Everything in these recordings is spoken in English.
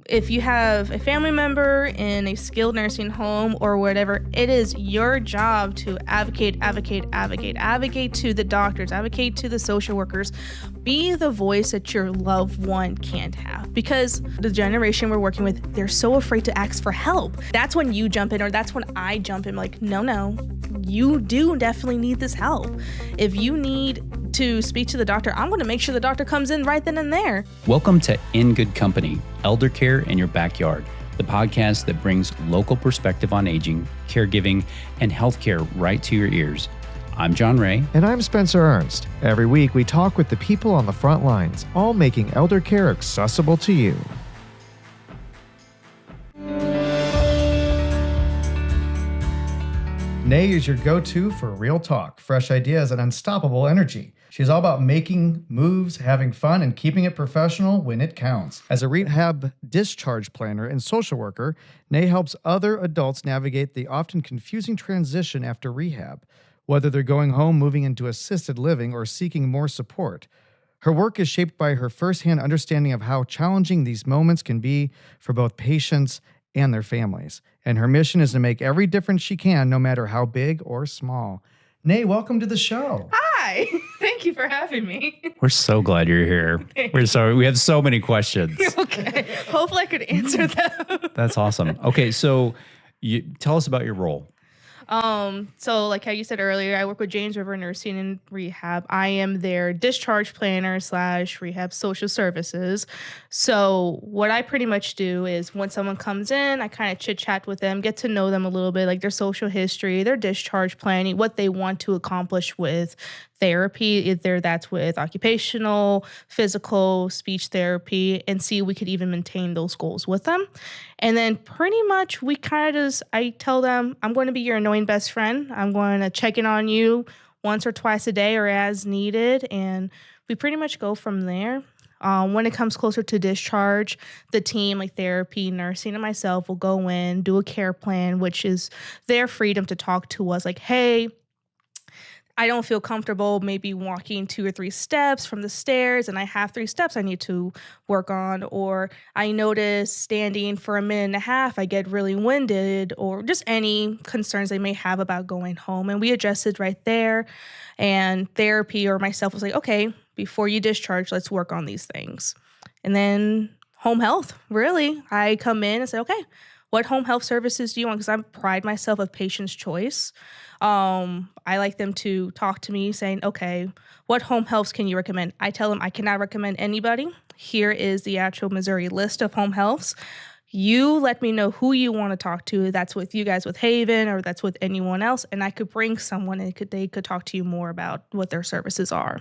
if you have a family member in a skilled nursing home or whatever, it is your job to advocate to the doctors, advocate to the social workers. Be the voice that your loved one can't have, because the generation we're working with, they're so afraid to ask for help. That's when you jump in, or that's when I jump in, like, no, you do definitely need this help. If you need to speak to the doctor, I'm going to make sure the doctor comes in right then and there. Welcome to In Good Company, Elder Care in Your Backyard, the podcast that brings local perspective on aging, caregiving, and healthcare right to your ears. I'm John Ray. And I'm Spencer Ernst. Every week we talk with the people on the front lines, all making elder care accessible to you. Ney is your go-to for real talk, fresh ideas, and unstoppable energy. She's all about making moves, having fun, and keeping it professional when it counts. As a rehab discharge planner and social worker, Ney helps other adults navigate the often confusing transition after rehab, whether they're going home, moving into assisted living, or seeking more support. Her work is shaped by her firsthand understanding of how challenging these moments can be for both patients and their families. And her mission is to make every difference she can, no matter how big or small. Ney, welcome to the show. Hi, thank you for having me. We're so glad you're here. We're sorry. We have so many questions. Okay, hopefully I could answer them. That's awesome. Okay, so tell us about your role. So like how you said earlier, I work with James River Nursing and Rehab. I am their discharge planner / rehab social services. So what I pretty much do is when someone comes in, I kind of chit chat with them, get to know them a little bit, like their social history, their discharge planning, what they want to accomplish with therapy, either that's with occupational, physical, speech therapy, and see if we could even maintain those goals with them. And then pretty much I tell them, I'm going to be your annoying best friend. I'm going to check in on you once or twice a day or as needed. And we pretty much go from there. When it comes closer to discharge, the team, like therapy, nursing, and myself will go in, do a care plan, which is their freedom to talk to us like, hey, I don't feel comfortable maybe walking 2 or 3 steps from the stairs, and I have 3 steps I need to work on, or I notice standing for a minute and a half, I get really winded, or just any concerns they may have about going home. And we adjusted right there. And therapy or myself was like, okay, before you discharge, let's work on these things. And then home health, really. I come in and say, okay, what home health services do you want? Because I pride myself of patient's choice. I like them to talk to me saying, okay, what home healths can you recommend? I tell them I cannot recommend anybody. Here is the actual Missouri list of home healths. You let me know who you want to talk to. That's with you guys with Haven or that's with anyone else. And I could bring someone and they could talk to you more about what their services are.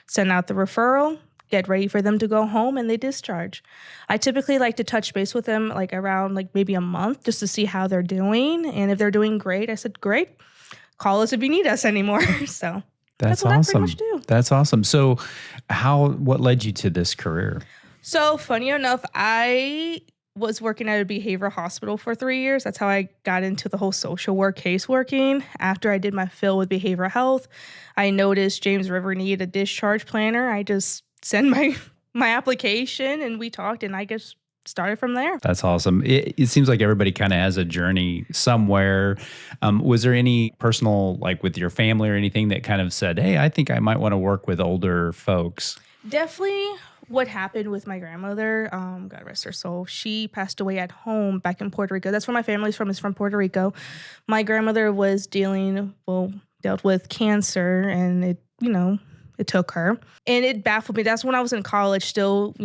Send out the referral. Get ready for them to go home and they discharge. I typically like to touch base with them like around like maybe a month just to see how they're doing. And if they're doing great, I said, great, call us if you need us anymore. So that's what awesome. I pretty much do. That's awesome. So what led you to this career? So funny enough, I was working at a behavioral hospital for 3 years. That's how I got into the whole social work case working. After I did my fill with behavioral health, I noticed James River needed a discharge planner. I just send my application and we talked and I just started from there. That's awesome. It seems like everybody kind of has a journey somewhere. Was there any personal, like with your family or anything that kind of said, hey, I think I might want to work with older folks? Definitely what happened with my grandmother, God rest her soul, she passed away at home back in Puerto Rico. That's where my family's from, is from Puerto Rico. My grandmother was dealt with cancer and it took her. And it baffled me. That's when I was in college, still,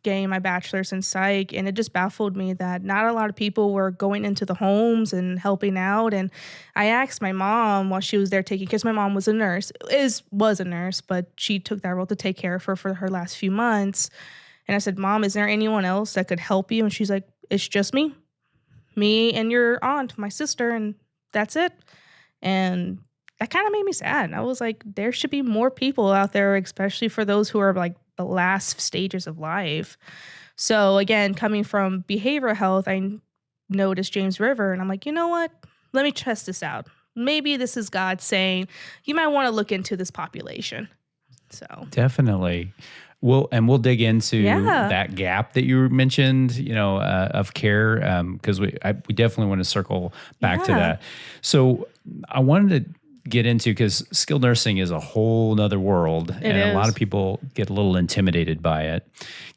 getting my bachelor's in psych. And it just baffled me that not a lot of people were going into the homes and helping out. And I asked my mom while she was there because my mom was a nurse, but she took that role to take care of her for her last few months. And I said, Mom, is there anyone else that could help you? And she's like, it's just me and your aunt, my sister, and that's it. And that kind of made me sad. I was like, there should be more people out there, especially for those who are like the last stages of life. So again, coming from behavioral health, I noticed James River and I'm like, you know what? Let me test this out. Maybe this is God saying, you might want to look into this population. So definitely. We'll dig into Yeah. that gap that you mentioned, of care, because we definitely want to circle back to Yeah. that. So I wanted to get into, because skilled nursing is a whole nother world, It and a lot is. of people get a little intimidated by it.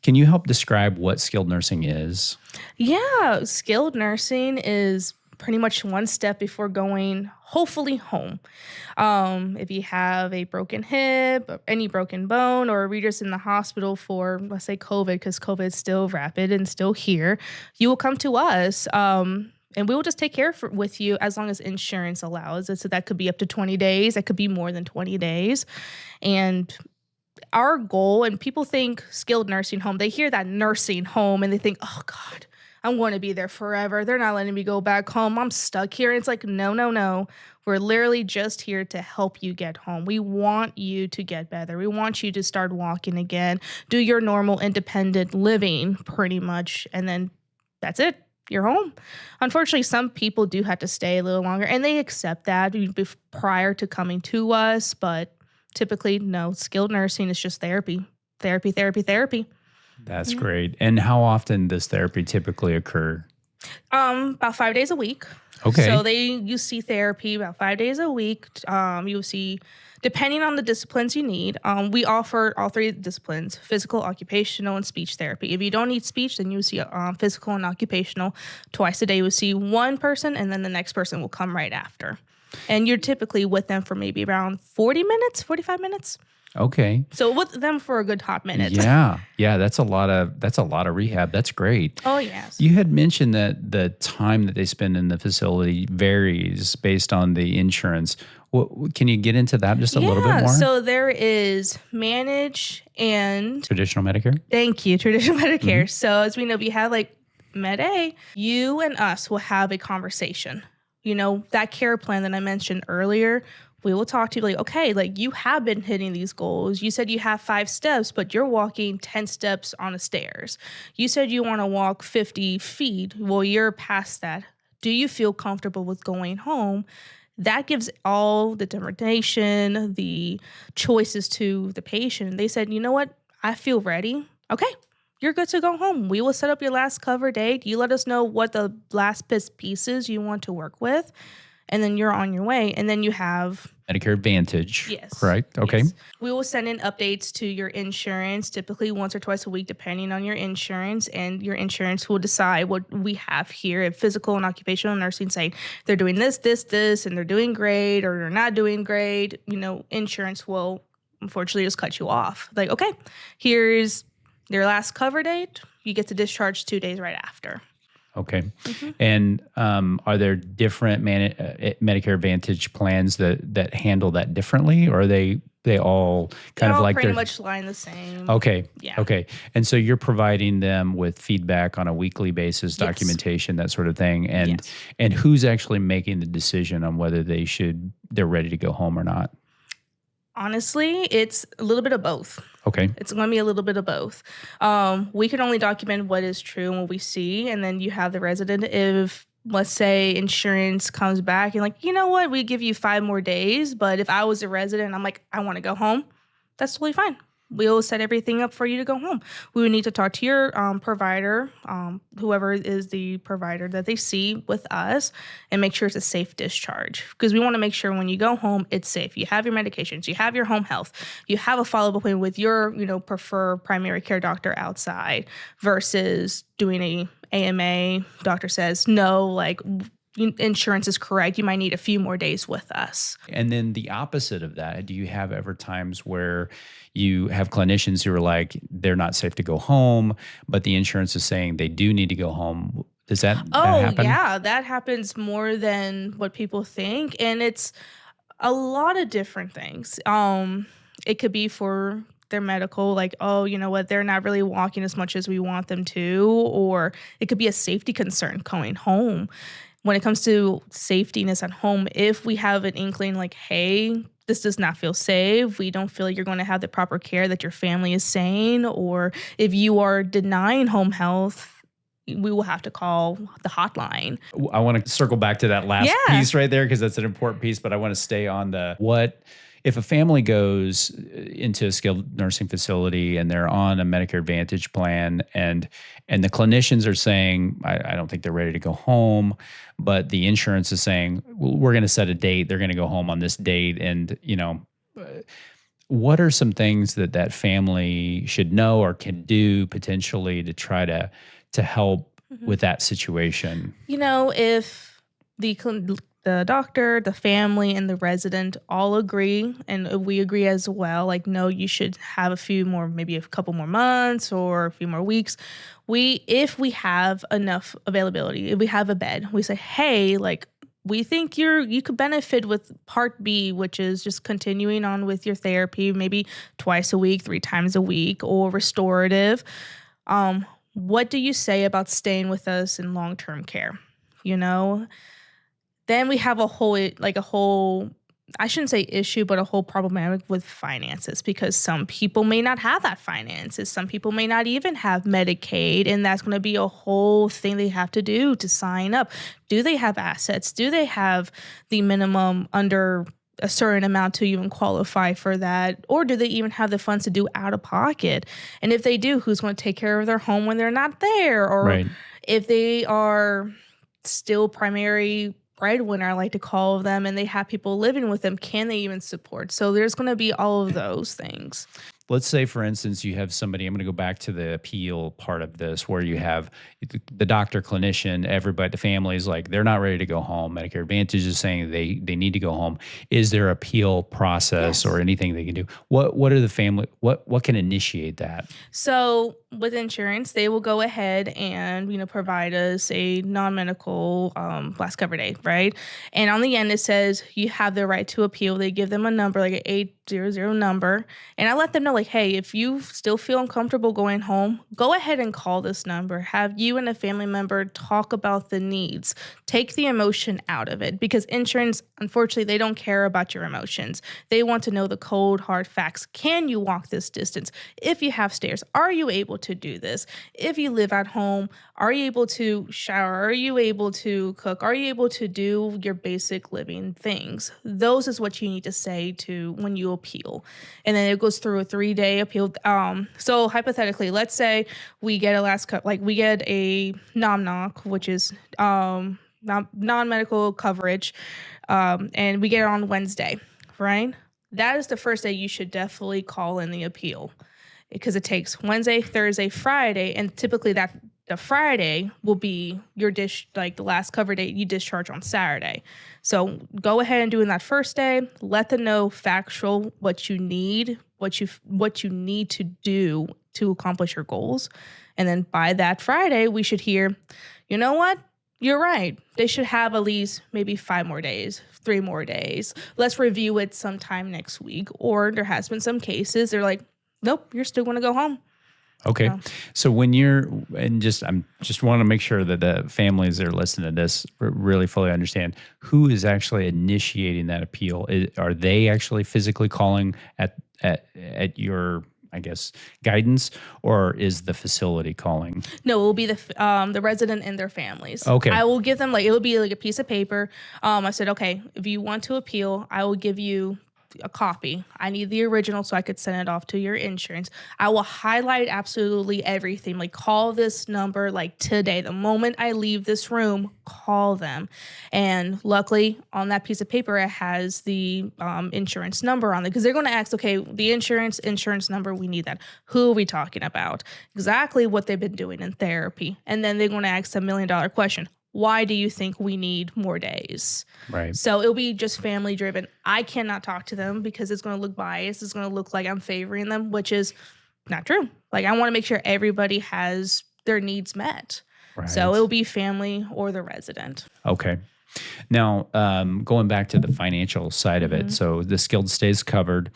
Can you help describe what skilled nursing is? Yeah, skilled nursing is pretty much one step before going, hopefully, home. If you have a broken hip, or any broken bone, or you're just in the hospital for, let's say, COVID, because COVID is still rapid and still here, you will come to us. And we will just take care with you as long as insurance allows it. So that could be up to 20 days. That could be more than 20 days. And our goal, and people think skilled nursing home, they hear that nursing home and they think, oh God, I'm going to be there forever. They're not letting me go back home. I'm stuck here. And it's like, no, no, no. We're literally just here to help you get home. We want you to get better. We want you to start walking again, do your normal independent living pretty much. And then that's it. You're home. Unfortunately, some people do have to stay a little longer, and they accept that prior to coming to us. But typically, no, skilled nursing is just therapy, therapy, therapy, therapy. That's great. And how often does therapy typically occur? About 5 days a week. Okay. So you see therapy about 5 days a week. You'll see, depending on the disciplines you need, we offer all three disciplines: physical, occupational, and speech therapy. If you don't need speech, then you see physical and occupational. Twice a day, you'll see one person, and then the next person will come right after. And you're typically with them for maybe around 40 minutes, 45 minutes. Okay. So with them for a good hot minute. Yeah. That's a lot of rehab. That's great. Oh, yes. You had mentioned that the time that they spend in the facility varies based on the insurance. Can you get into that just a little bit more? So there is manage and Traditional Medicare? thank you, traditional Medicare. So as we know, we have like Med A, you and us will have a conversation. That care plan that I mentioned earlier, we will talk to you like, okay, like you have been hitting these goals. You said you have 5 steps, but you're walking 10 steps on the stairs. You said you want to walk 50 feet. Well, you're past that. Do you feel comfortable with going home? That gives all the determination, the choices to the patient. They said, you know what? I feel ready. Okay, you're good to go home. We will set up your last cover date. You let us know what the last pieces you want to work with, and then you're on your way. And then you have Medicare Advantage. Yes. Correct? Okay. Yes. We will send in updates to your insurance, typically once or twice a week, depending on your insurance. And your insurance will decide what we have here at physical and occupational nursing, saying they're doing this, this, this, and they're doing great or they're not doing great. Insurance will unfortunately just cut you off. Like, okay, here's their last cover date. You get to discharge 2 days right after. Okay. And are there different Medicare Advantage plans that handle that differently, or are they all kind They're of all like pretty much line the same. Okay. Yeah. Okay. And so you're providing them with feedback on a weekly basis, Yes. documentation, that sort of thing. And Yes. and who's actually making the decision on whether they're ready to go home or not? Honestly, it's a little bit of both. Okay. It's going to be a little bit of both. We can only document what is true and what we see. And then you have the resident. If, let's say, insurance comes back and like, you know what, we give you 5 more days. But if I was a resident, I'm like, I want to go home. That's totally fine. We'll set everything up for you to go home. We would need to talk to your provider, whoever is the provider that they see with us, and make sure it's a safe discharge. Because we want to make sure when you go home, it's safe. You have your medications, you have your home health, you have a follow-up appointment with your, preferred primary care doctor outside versus doing a AMA. Doctor says, no, like insurance is correct. You might need a few more days with us. And then the opposite of that, do you have ever times where you have clinicians who are like, they're not safe to go home, but the insurance is saying they do need to go home? Does that happen? Yeah, that happens more than what people think. And it's a lot of different things. It could be for their medical, like, oh, you know what, they're not really walking as much as we want them to, or it could be a safety concern going home. When it comes to safetyness at home, if we have an inkling like, hey, this does not feel safe, we don't feel like you're going to have the proper care that your family is saying, or if you are denying home health, we will have to call the hotline. I want to circle back to that last piece right there, because that's an important piece, but I want to stay on what if a family goes into a skilled nursing facility and they're on a Medicare Advantage plan, and the clinicians are saying, I don't think they're ready to go home, but the insurance is saying, well, we're going to set a date. They're going to go home on this date. And, what are some things that family should know or can do potentially to try to help with that situation? If the doctor, the family, and the resident all agree, and we agree as well, like, no, you should have maybe a couple more months or a few more weeks. If we have enough availability, if we have a bed, we say, hey, like, we think you could benefit with Part B, which is just continuing on with your therapy, maybe twice a week, 3 times a week, or restorative. What do you say about staying with us in long-term care? Then we have a whole, I shouldn't say issue, but a whole problematic with finances, because some people may not have that finances. Some people may not even have Medicaid, and that's going to be a whole thing they have to do to sign up. Do they have assets? Do they have the minimum under a certain amount to even qualify for that? Or do they even have the funds to do out of pocket? And if they do, who's going to take care of their home when they're not there? Or Right. if they are still primary breadwinner, I like to call them, and they have people living with them, can they even support? So there's going to be all of those things. Let's say, for instance, you have somebody, I'm going to go back to the appeal part of this, where you have the doctor, clinician, everybody, the family is like, they're not ready to go home. Medicare Advantage is saying they need to go home. Is there appeal process or anything they can do? What are the family, what can initiate that? So with insurance, they will go ahead and, provide us a non-medical last cover date, right? And on the end, it says you have the right to appeal. They give them a number, like an 800 number. And I let them know, like, hey, if you still feel uncomfortable going home, go ahead and call this number. Have you and a family member talk about the needs. Take the emotion out of it, because insurance, unfortunately, they don't care about your emotions. They want to know the cold, hard facts. Can you walk this distance? If you have stairs, are you able to do this? If you live at home, are you able to shower? Are you able to cook? Are you able to do your basic living things? Those is what you need to say to when you appeal. And then it goes through a 3-day appeal. So hypothetically, let's say we get we get a NOM-NOC, which is non-medical coverage, and we get it on Wednesday, right? That is the first day you should definitely call in the appeal, because it takes Wednesday, Thursday, Friday, and typically the Friday will be your the last cover date. You discharge on Saturday. So go ahead and do in that first day. Let them know factual what you need, what you need to do to accomplish your goals. And then by that Friday, we should hear, you know what? You're right. They should have at least maybe 5 more days, 3 more days. Let's review it sometime next week. Or there has been some cases they're like, nope, you're still going to go home. Okay. So when I'm just want to make sure that the families that are listening to this really fully understand who is actually initiating that appeal. Are they actually physically calling at your, I guess, guidance, or is the facility calling? No, it will be the resident and their families. Okay. I will give them it will be like a piece of paper. I said, okay, if you want to appeal, I will give you a copy. I need the original so I could send it off to your insurance. I will highlight absolutely everything. Like, call this number like today. The moment I leave this room, call them. And luckily on that piece of paper, it has the insurance number on it, because they're going to ask, okay, the insurance number, we need that. Who are we talking about? Exactly what they've been doing in therapy. And then they're going to ask a $1 million question. Why do you think we need more days? Right. So it'll be just family driven. I cannot talk to them because it's going to look biased. It's going to look like I'm favoring them, which is not true. Like, I want to make sure everybody has their needs met. Right. So it'll be family or the resident. Okay. Now, going back to the financial side of it, so the skilled stays covered.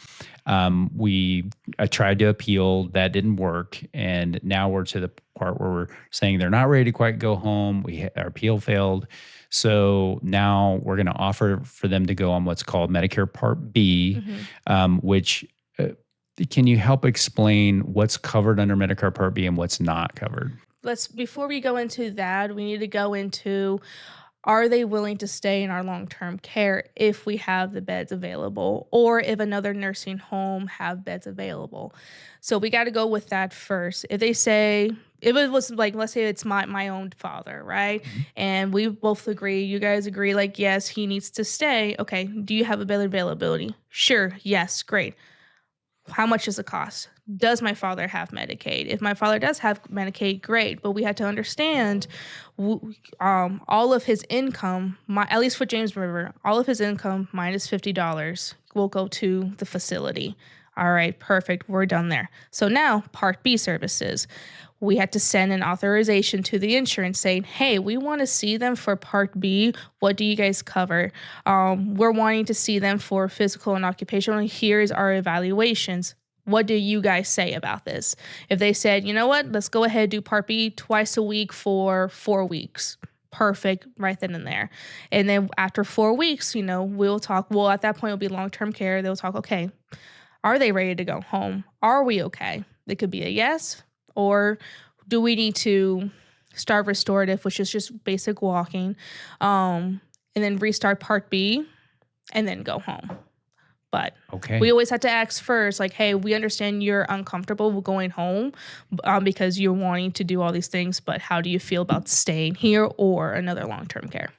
I tried to appeal, that didn't work, and now we're to the part where we're saying they're not ready to quite go home. Our appeal failed, so now we're going to offer for them to go on what's called Medicare Part B, which can you help explain what's covered under Medicare Part B and what's not covered? Before we go into that, we need to go into are they willing to stay in our long-term care if we have the beds available, or if another nursing home have beds available? So we got to go with that first. If they say, if it was like, let's say it's my own father, right? And we both agree, you guys agree, like, yes, he needs to stay. Okay, do you have a bed availability? Sure, yes, great. How much does it cost? Does my father have Medicaid? If my father does have Medicaid, great. But we had to understand all of his income, at least for James River, all of his income minus $50 will go to the facility. All right, perfect. We're done there. So now Part B services. We had to send an authorization to the insurance saying, hey, we want to see them for Part B. What do you guys cover? We're wanting to see them for physical and occupational. Here's our evaluations. What do you guys say about this? If they said, you know what, let's go ahead and do Part B twice a week for 4 weeks. Perfect, right then and there. And then after 4 weeks, we'll talk. Well, at that point, it'll be long-term care. They'll talk, okay, are they ready to go home? Are we okay? It could be a yes. Or do we need to start restorative, which is just basic walking, and then restart Part B and then go home? But we always have to ask first, like, hey, we understand you're uncomfortable with going home because you're wanting to do all these things, but how do you feel about staying here or another long-term care?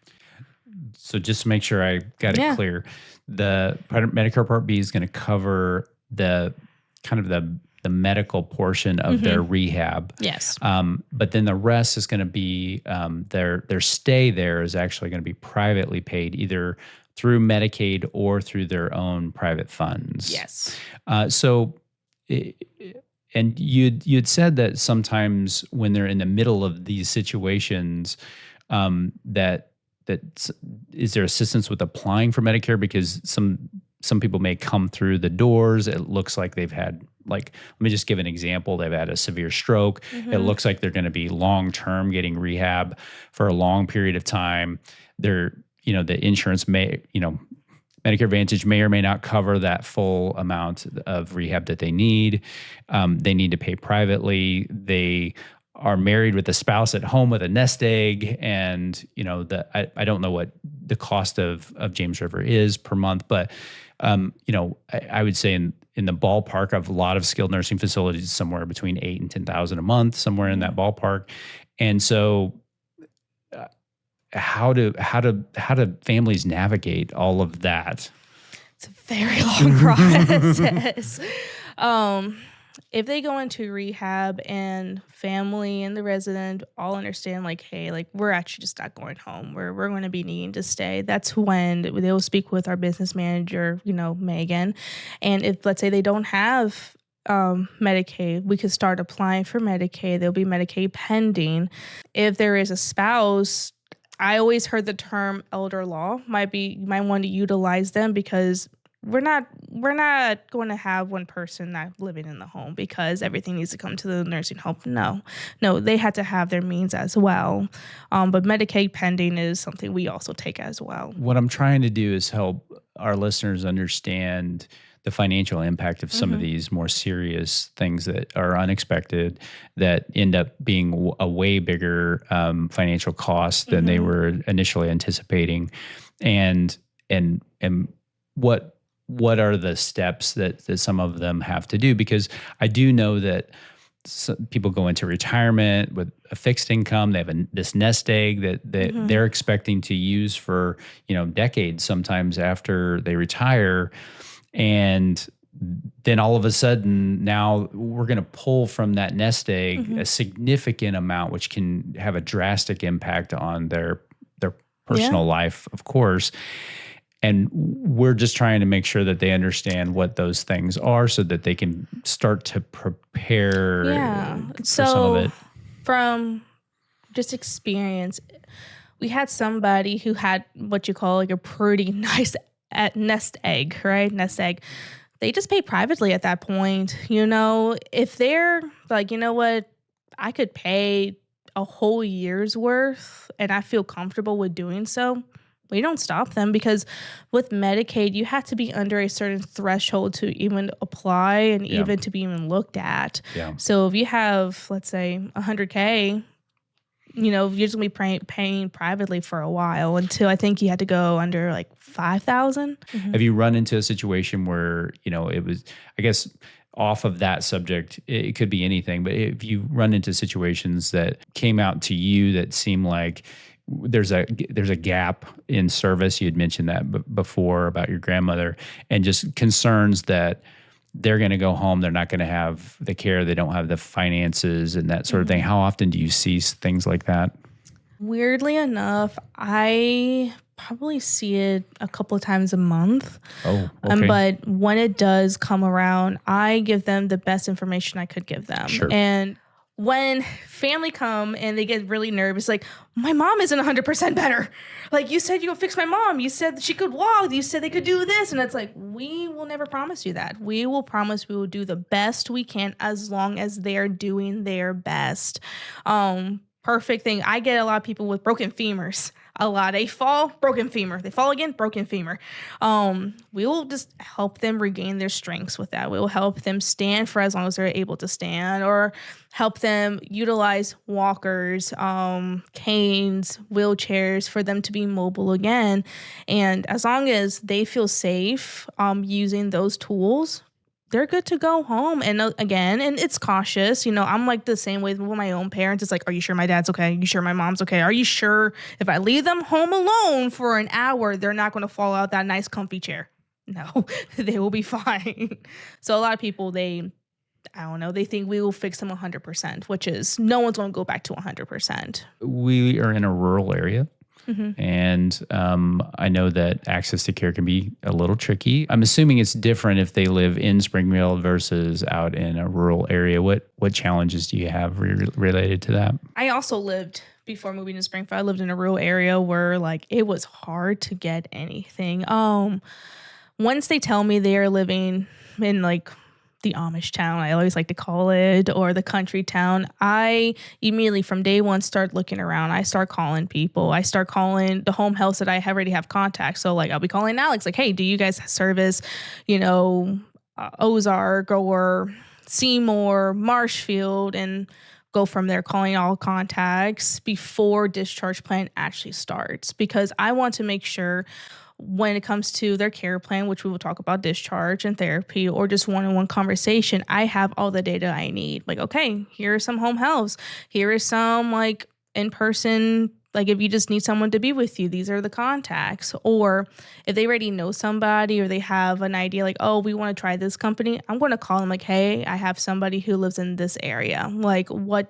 So just to make sure I got it clear, the Medicare Part B is going to cover the kind of the medical portion of their rehab. Yes. But then the rest is going to be their stay there is actually going to be privately paid, either through Medicaid or through their own private funds. Yes. And you'd said that sometimes when they're in the middle of these situations, that is there assistance with applying for Medicare, because some people may come through the doors. It looks like they've had, like, let me just give an example. They've had a severe stroke. It looks like they're going to be long-term getting rehab for a long period of time. The insurance may, Medicare Advantage may or may not cover that full amount of rehab that they need. They need to pay privately. They are married with a spouse at home with a nest egg, and I don't know what the cost of James River is per month, but I would say in the ballpark of a lot of skilled nursing facilities, somewhere between $8,000 and $10,000 a month, somewhere in that ballpark. And so, how do families navigate all of that? It's a very long process. If they go into rehab and family and the resident all understand, like, hey, like, we're actually just not going home. We're going to be needing to stay. That's when they'll speak with our business manager, Megan. And if, let's say, they don't have Medicaid, we could start applying for Medicaid. There'll be Medicaid pending. If there is a spouse, I always heard the term elder law. You might want to utilize them, because we're not going to have one person not living in the home because everything needs to come to the nursing home. No, they had to have their means as well. But Medicaid pending is something we also take as well. What I'm trying to do is help our listeners understand the financial impact of some of these more serious things that are unexpected, that end up being a way bigger financial cost than they were initially anticipating, and what are the steps that some of them have to do? Because I do know that people go into retirement with a fixed income. They have this nest egg that they're expecting to use for decades, sometimes after they retire. And then all of a sudden, now we're going to pull from that nest egg a significant amount, which can have a drastic impact on their personal life, of course. And we're just trying to make sure that they understand what those things are so that they can start to prepare for some of it. From just experience, we had somebody who had what you call like a pretty nice nest egg, right? Nest egg. They just pay privately at that point. If they're like, you know what, I could pay a whole year's worth and I feel comfortable with doing so, we don't stop them, because with Medicaid, you have to be under a certain threshold to even apply and even to be even looked at. Yeah. So if you have, let's say, $100K, you're going to be paying privately for a while until I think you had to go under like 5,000. Have you run into a situation where, it was, I guess, off of that subject, it could be anything, but if you run into situations that came out to you that seem like there's a gap in service, you had mentioned that before about your grandmother, and just concerns that they're going to go home, they're not going to have the care, they don't have the finances and that sort of thing. How often do you see things like that? Weirdly enough, I probably see it a couple of times a month. Oh, okay. But when it does come around, I give them the best information I could give them. Sure. And when family come and they get really nervous, like, my mom isn't 100% better. Like, you said you would fix my mom. You said that she could walk. You said they could do this. And it's like, we will never promise you that. We will promise we will do the best we can as long as they're doing their best. Perfect thing. I get a lot of people with broken femurs. A lot. They fall, broken femur. They fall again, broken femur. We will just help them regain their strengths with that. We will help them stand for as long as they're able to stand, or help them utilize walkers, canes, wheelchairs for them to be mobile again. And as long as they feel safe using those tools, they're good to go home. And again, and it's cautious. I'm like the same way with my own parents. It's like, are you sure my dad's okay? Are you sure my mom's okay? Are you sure if I leave them home alone for an hour, they're not going to fall out that nice comfy chair? No, they will be fine. So a lot of people, they think we will fix them 100%, which is no one's going to go back to 100%. We are in a rural area. And I know that access to care can be a little tricky. I'm assuming it's different if they live in Springfield versus out in a rural area. What challenges do you have related to that? I also lived, before moving to Springfield, I lived in a rural area where it was hard to get anything. Once they tell me they are living in the Amish town, I always like to call it, or the country town, I immediately from day one start looking around. I start calling people. I start calling the home health that I already have contact. So I'll be calling Alex, hey, do you guys service, Ozark or Seymour, Marshfield, and go from there, calling all contacts before discharge plan actually starts, because I want to make sure when it comes to their care plan, which we will talk about discharge and therapy or just one-on-one conversation, I have all the data I need. Okay, here are some home healths. Here is some in-person, if you just need someone to be with you, these are the contacts. Or if they already know somebody or they have an idea we want to try this company, I'm going to call them hey, I have somebody who lives in this area. What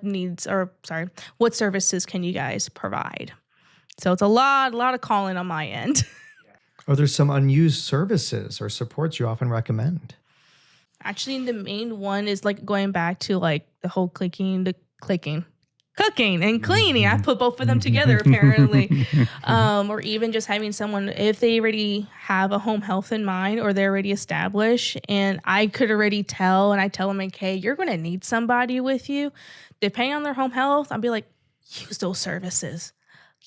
services can you guys provide? So it's a lot of calling on my end. Are there some unused services or supports you often recommend? Actually, the main one is going back to the whole cooking and cleaning. I put both of them together apparently. Or even just having someone, if they already have a home health in mind or they're already established, and I could already tell, and I tell them hey, you're going to need somebody with you. Depending on their home health, I'll be use those services.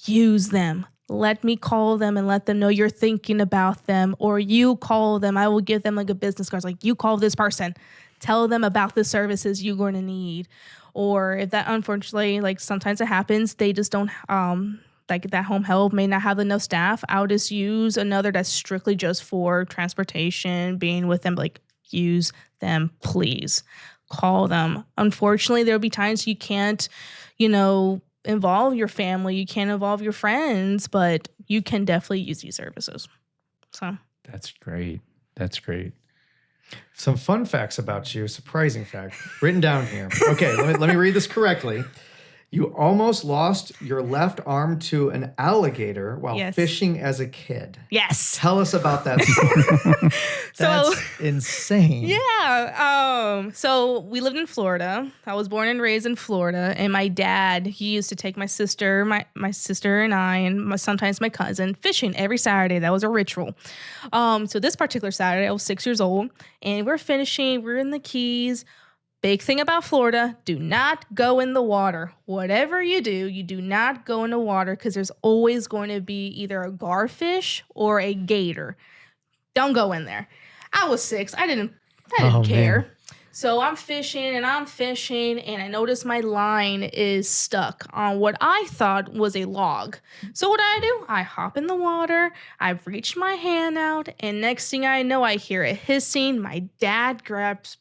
Use them. Let me call them and let them know you're thinking about them, or you call them. I will give them a business card. You call this person, tell them about the services you're going to need. Or if that, unfortunately, sometimes it happens, they just don't, that home health may not have enough staff. I'll just use another that's strictly just for transportation, being with them. Use them, please. Call them. Unfortunately, there'll be times you can't, involve your family, you can't involve your friends, but you can definitely use these services. So that's great. Some fun facts about you, surprising fact, written down here. Okay, let me read this correctly. You almost lost your left arm to an alligator while fishing as a kid. Yes. Tell us about that story. That's insane. Yeah. So we lived in Florida. I was born and raised in Florida. And my dad, he used to take my sister, my sister and I, and sometimes my cousin fishing every Saturday. That was a ritual. So this particular Saturday, I was 6 years old. And we're fishing. We're in the Keys. Big thing about Florida, do not go in the water. Whatever you do, you do not go in the water because there's always going to be either a garfish or a gator. Don't go in there. I was 6. I didn't care. Man. So I'm fishing and I notice my line is stuck on what I thought was a log. So what do? I hop in the water, I've reached my hand out, and next thing I know, I hear a hissing. My dad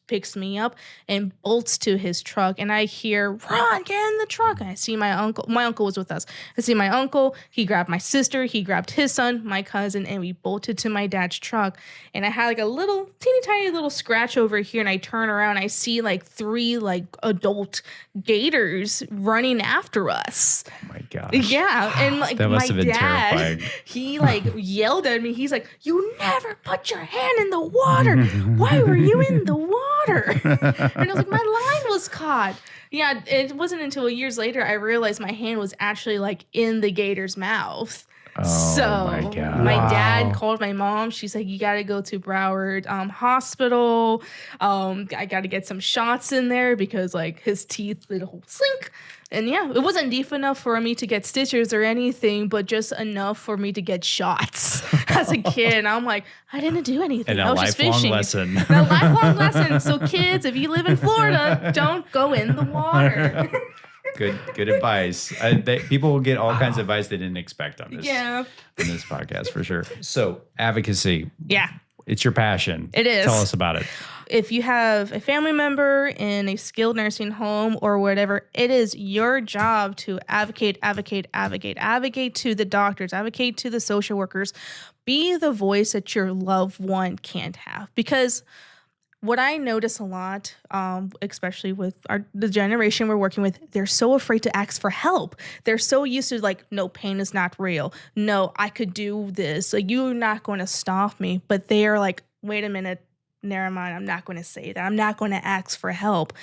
picks me up and bolts to his truck, and I hear, "Ron, get in the truck." And I see my uncle. My uncle was with us. I see my uncle, he grabbed my sister, he grabbed his son, my cousin, and we bolted to my dad's truck. And I had like a little teeny tiny little scratch over here, and I turn around, I see like 3 like adult gators running after us. Oh my gosh. Yeah, and like that must my have been dad, terrifying. he like yelled at me. He's like, "You never put your hand in the water. Why were you in the water?" And I was like, "My line was caught." Yeah, it wasn't until years later I realized my hand was actually like in the gator's mouth. Oh So my God. my Wow. dad called my mom. She's like, "You got to go to Broward Hospital. I got to get some shots in there because like his teeth did a whole slink." And yeah, it wasn't deep enough for me to get stitches or anything, but just enough for me to get shots as a kid. And I'm like, I didn't do anything. And I a was just lifelong fishing. lesson. A lifelong lesson. So kids, if you live in Florida, don't go in the water. Good advice. People will get all kinds of advice they didn't expect on this. Yeah. On this podcast for sure. So advocacy, Yeah. it's your passion. It is. Tell us about it. If you have a family member in a skilled nursing home or whatever, it is your job to advocate to the doctors, advocate to the social workers. Be the voice that your loved one can't have. Because what I notice a lot, especially with the generation we're working with, they're so afraid to ask for help. They're so used to like, no, pain is not real. No, I could do this. Like, you're not going to stop me. But they are like, wait a minute. Never mind, I'm not going to say that. I'm not going to ask for help.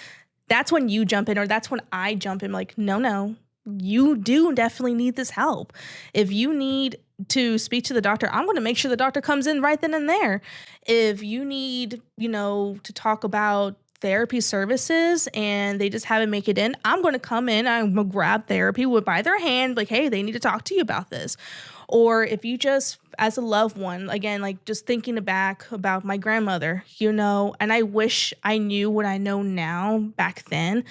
That's when you jump in, or that's when I jump in, like, no, you do definitely need this help. If you need to speak to the doctor, I'm going to make sure the doctor comes in right then and there. If you need, to talk about therapy services and they just haven't make it in, I'm going to come in, I'm going to grab therapy by their hand, like, hey, they need to talk to you about this. Or if you just, as a loved one, again, like just thinking back about my grandmother, and I wish I knew what I know now back then,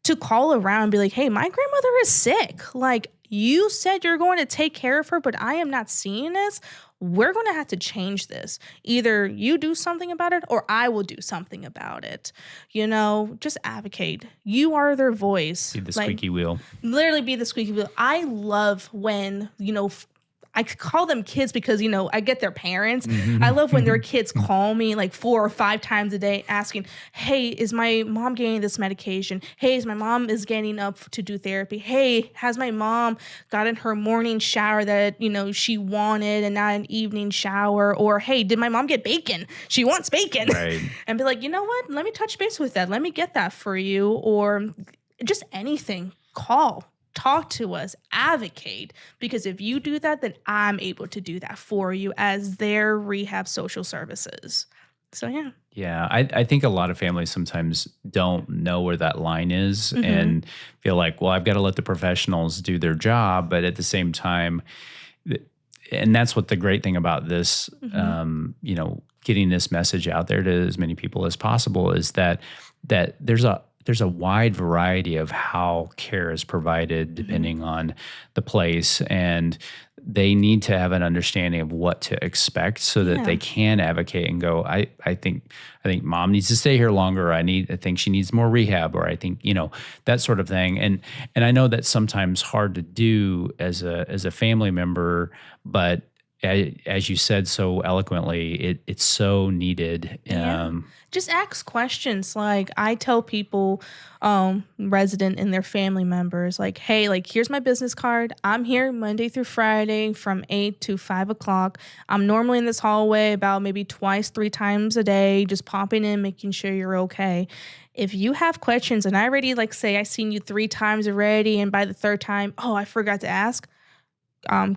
to call around and be like, hey, my grandmother is sick. Like, you said you're going to take care of her, but I am not seeing this. We're going to have to change this. Either you do something about it or I will do something about it. Just advocate. You are their voice. Be the squeaky wheel. Literally be the squeaky wheel. I love when, I call them kids because, I get their parents. I love when their kids call me like 4 or 5 times a day asking, hey, is my mom getting this medication? Hey, is my mom is getting up to do therapy? Hey, has my mom gotten her morning shower that, she wanted and not an evening shower? Or, hey, did my mom get bacon? She wants bacon. Right. And be like, you know what? Let me touch base with that. Let me get that for you. Or just anything. Call. Talk to us, advocate, because if you do that, then I'm able to do that for you as their rehab social services. So, yeah. Yeah, I think a lot of families sometimes don't know where that line is and feel like, well, I've got to let the professionals do their job. But at the same time, and that's what the great thing about this, getting this message out there to as many people as possible is that there's a wide variety of how care is provided depending on the place, and they need to have an understanding of what to expect so that they can advocate and go, I think mom needs to stay here longer. I think she needs more rehab, or I think, that sort of thing. And I know that's sometimes hard to do as a family member, but as you said so eloquently, it's so needed. Just ask questions. Like, I tell people, resident and their family members, like, hey, like, here's my business card. I'm here Monday through Friday from 8 to 5 o'clock. I'm normally in this hallway about maybe 2-3 times a day, just popping in, making sure you're okay. If you have questions and I already, like, say I seen you 3 times already, and by the 3rd time, oh, I forgot to ask,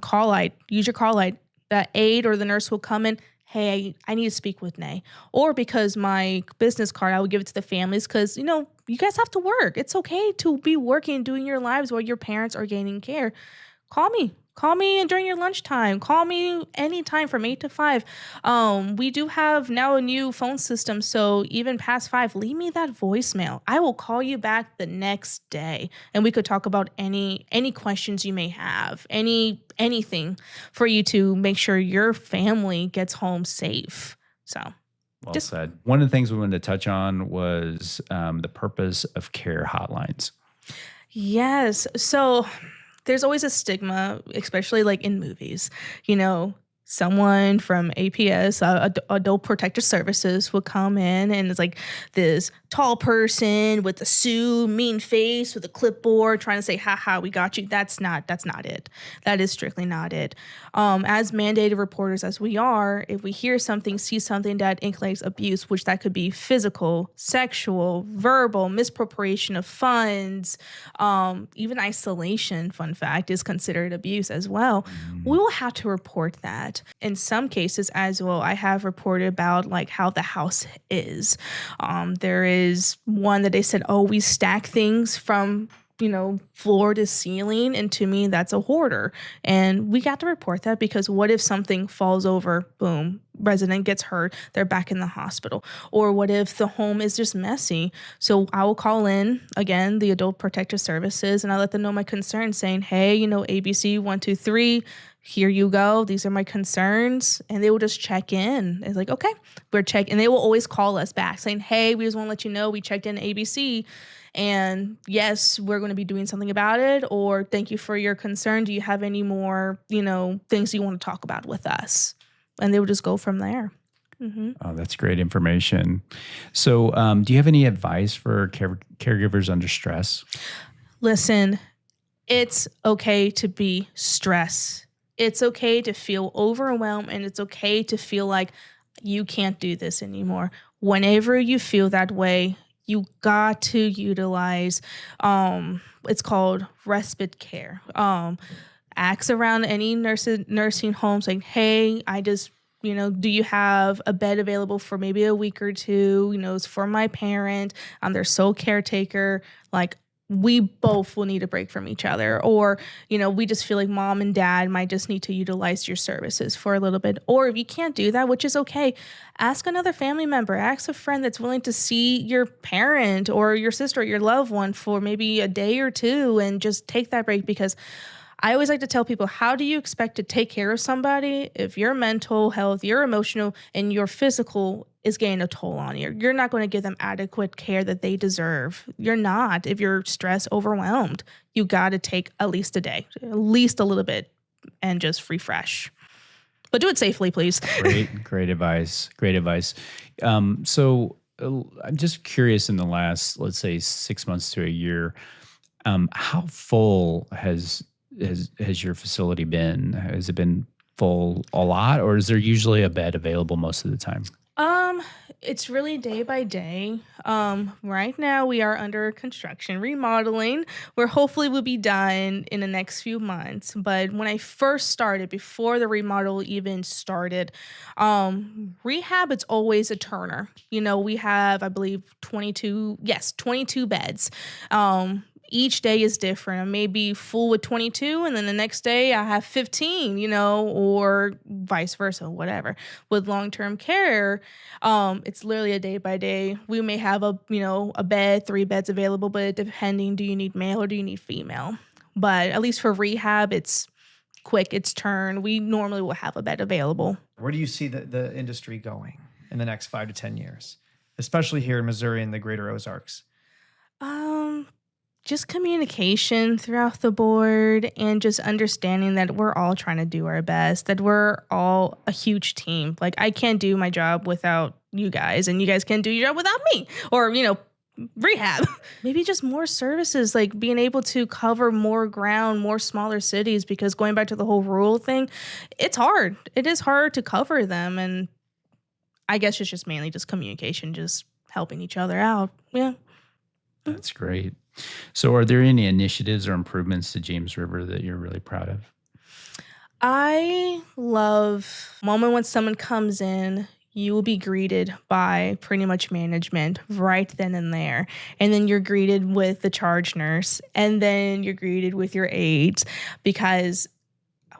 call light. Use your call light. The aide or the nurse will come in. Hey, I need to speak with Ney. Or because my business card, I would give it to the families because, you guys have to work. It's okay to be working and doing your lives while your parents are gaining care. Call me. Call me during your lunchtime. Call me anytime from 8 to 5. We do have now a new phone system, so even past 5, leave me that voicemail. I will call you back the next day, and we could talk about any questions you may have, anything for you to make sure your family gets home safe. So, well said. One of the things we wanted to touch on was the purpose of care hotlines. Yes. So there's always a stigma, especially like in movies, someone from APS, Adult Protective Services, would come in and it's like this tall person with a suit, mean face with a clipboard trying to say, haha, we got you. That's not it. That is strictly not it. As mandated reporters as we are, if we hear something, see something that includes abuse, which that could be physical, sexual, verbal, misappropriation of funds, even isolation, fun fact, is considered abuse as well. We will have to report that. In some cases as well, I have reported about like how the house is. There is one that they said, oh, we stack things from floor to ceiling. And to me, that's a hoarder. And we got to report that because what if something falls over, boom, resident gets hurt, they're back in the hospital. Or what if the home is just messy? So I will call in, again, the Adult Protective Services, and I let them know my concerns saying, hey, ABC 1, 2, 3, here you go. These are my concerns. And they will just check in. It's like, okay, we're checking. And they will always call us back saying, hey, we just want to let you know we checked in ABC. And yes, we're going to be doing something about it. Or thank you for your concern. Do you have any more, things you want to talk about with us? And they would just go from there. Mm-hmm. Oh, that's great information. So do you have any advice for caregivers under stress? Listen, it's okay to be stressed. It's okay to feel overwhelmed, and it's okay to feel like you can't do this anymore. Whenever you feel that way, you got to utilize, it's called respite care. Ask around any nursing homes like, hey, I just, do you have a bed available for maybe a week or two? It's for my parent. I'm their sole caretaker. Like, we both will need a break from each other. Or, we just feel like mom and dad might just need to utilize your services for a little bit. Or if you can't do that, which is okay, ask another family member, ask a friend that's willing to see your parent or your sister or your loved one for maybe a day or two and just take that break. Because I always like to tell people, how do you expect to take care of somebody if your mental health, your emotional, and your physical is getting a toll on you? You're not going to give them adequate care that they deserve. You're not. If you're stressed, overwhelmed, you got to take at least a day, at least a little bit, and just refresh. But do it safely, please. Great advice. Great advice. So I'm just curious, in the last, let's say, 6 months to a year, how full has your facility been? Has it been full a lot, or is there usually a bed available most of the time? It's really day by day. Right now we are under construction remodeling, where hopefully we'll be done in the next few months. But when I first started, before the remodel even started, rehab, it's always a turner. We have, I believe, 22 beds. Each day is different. I may be full with 22, and then the next day I have 15, or vice versa, whatever. With long-term care, it's literally a day by day. We may have a bed, 3 beds available, but depending, do you need male or do you need female? But at least for rehab, it's quick, it's turn. We normally will have a bed available. Where do you see the industry going in the next 5 to 10 years, especially here in Missouri and the greater Ozarks? Just communication throughout the board, and just understanding that we're all trying to do our best, that we're all a huge team. Like, I can't do my job without you guys, and you guys can't do your job without me, or, rehab. Maybe just more services, like being able to cover more ground, more smaller cities, because going back to the whole rural thing, it's hard. It is hard to cover them. And I guess it's just mainly just communication, just helping each other out. Yeah. That's great. So are there any initiatives or improvements to James River that you're really proud of? I love the moment when someone comes in, you will be greeted by pretty much management right then and there. And then you're greeted with the charge nurse, and then you're greeted with your aides, because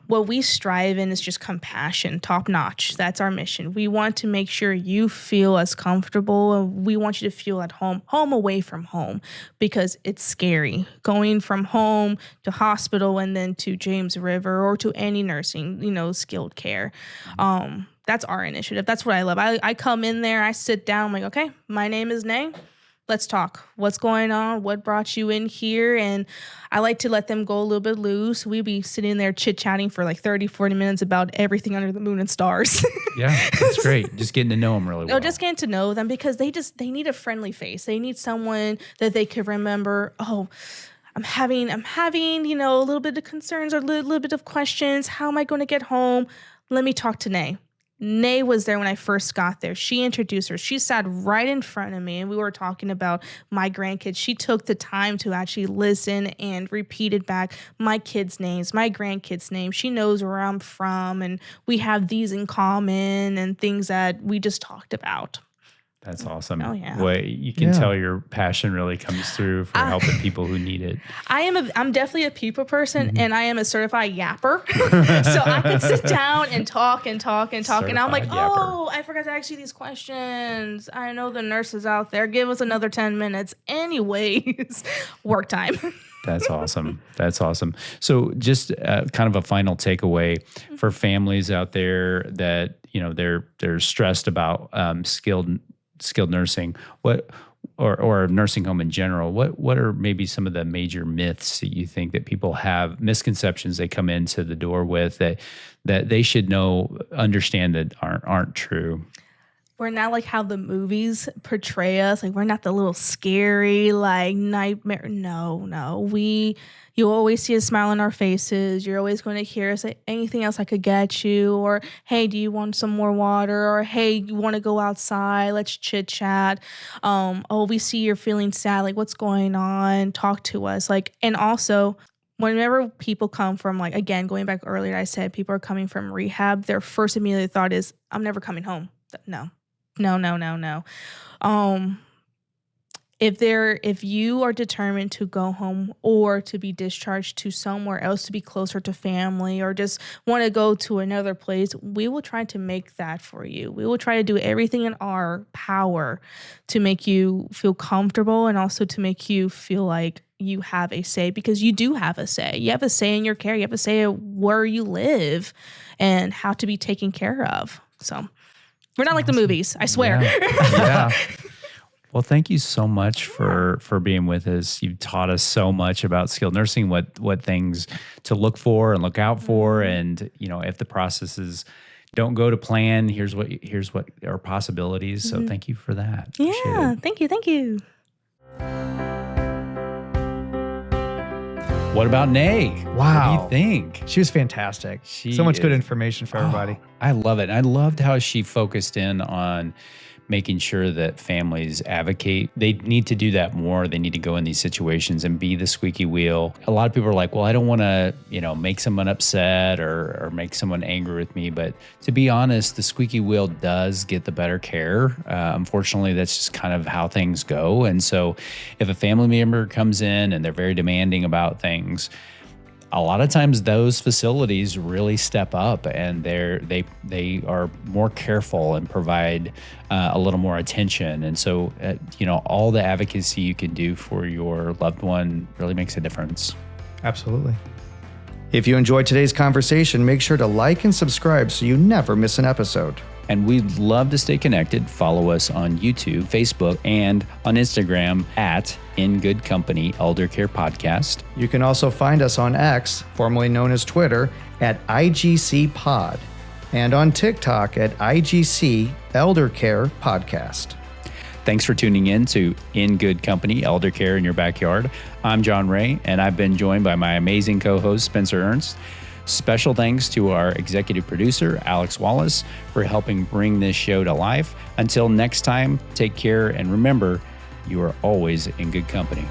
what we strive in is just compassion, top notch. That's our mission. We want to make sure you feel as comfortable. We want you to feel at home away from home, because it's scary going from home to hospital and then to James River or to any nursing, skilled care. That's our initiative. That's what I love. I come in there, I sit down, I'm like, okay, my name is Ney. Let's talk. What's going on? What brought you in here? And I like to let them go a little bit loose. We'd be sitting there chit-chatting for like 30, 40 minutes about everything under the moon and stars. Yeah, that's great. Just getting to know them really well. No, just getting to know them, because they need a friendly face. They need someone that they could remember, oh, I'm having, a little bit of concerns or a little bit of questions. How am I going to get home? Let me talk to Ney. Ney was there when I first got there. She introduced her. She sat right in front of me, and we were talking about my grandkids. She took the time to actually listen and repeated back my kids' names, my grandkids' names. She knows where I'm from, and we have these in common and things that we just talked about. That's awesome. Oh, yeah. Well, you can tell your passion really comes through for helping people who need it. I'm definitely a people person, and I am a certified yapper. So I can sit down and talk and talk and talk. And I'm like, oh, I forgot to ask you these questions. I know the nurses out there. Give us another 10 minutes. Anyways, work time. That's awesome. That's awesome. So just kind of a final takeaway for families out there that, they're stressed about skilled nursing, or a nursing home in general, what are maybe some of the major myths that you think that people have, misconceptions they come into the door with that they should understand that aren't true? We're not like how the movies portray us. Like, we're not the little scary, like, nightmare. No. You always see a smile on our faces. You're always going to hear us say, anything else I could get you? Or, hey, do you want some more water? Or, hey, you want to go outside? Let's chit chat. We see you're feeling sad. Like, what's going on? Talk to us. Like, and also, whenever people come from, like, again, going back earlier, I said people are coming from rehab, their first immediate thought is, I'm never coming home. No. If you are determined to go home or to be discharged to somewhere else to be closer to family, or just want to go to another place, we will try to make that for you. We will try to do everything in our power to make you feel comfortable, and also to make you feel like you have a say, because you do have a say. You have a say in your care. You have a say where you live and how to be taken care of. So we're not like the movies, I swear. Yeah. Well, thank you so much for being with us. You've taught us so much about skilled nursing, what things to look for and look out for, and if the processes don't go to plan, here's what are possibilities. So thank you for that. Yeah, thank you. What about Ney? Wow. What do you think? She was fantastic. So much good information for everybody. I love it. I loved how she focused in on making sure that families advocate. They need to do that more. They need to go in these situations and be the squeaky wheel. A lot of people are like, well, I don't want to, make someone upset or make someone angry with me. But to be honest, the squeaky wheel does get the better care. Unfortunately, that's just kind of how things go. And so if a family member comes in and they're very demanding about things, a lot of times those facilities really step up, and they are more careful and provide a little more attention. And so, all the advocacy you can do for your loved one really makes a difference. Absolutely. If you enjoyed today's conversation, make sure to like and subscribe so you never miss an episode. And we'd love to stay connected. Follow us on YouTube, Facebook, and on Instagram at In Good Company Eldercare Podcast. You can also find us on X, formerly known as Twitter, at IGC Pod, and on TikTok at IGC Eldercare Podcast. Thanks for tuning in to In Good Company Eldercare in Your Backyard. I'm John Ray, and I've been joined by my amazing co-host, Spencer Ernst. Special thanks to our executive producer, Alex Wallace, for helping bring this show to life. Until next time, take care, and remember, you are always in good company.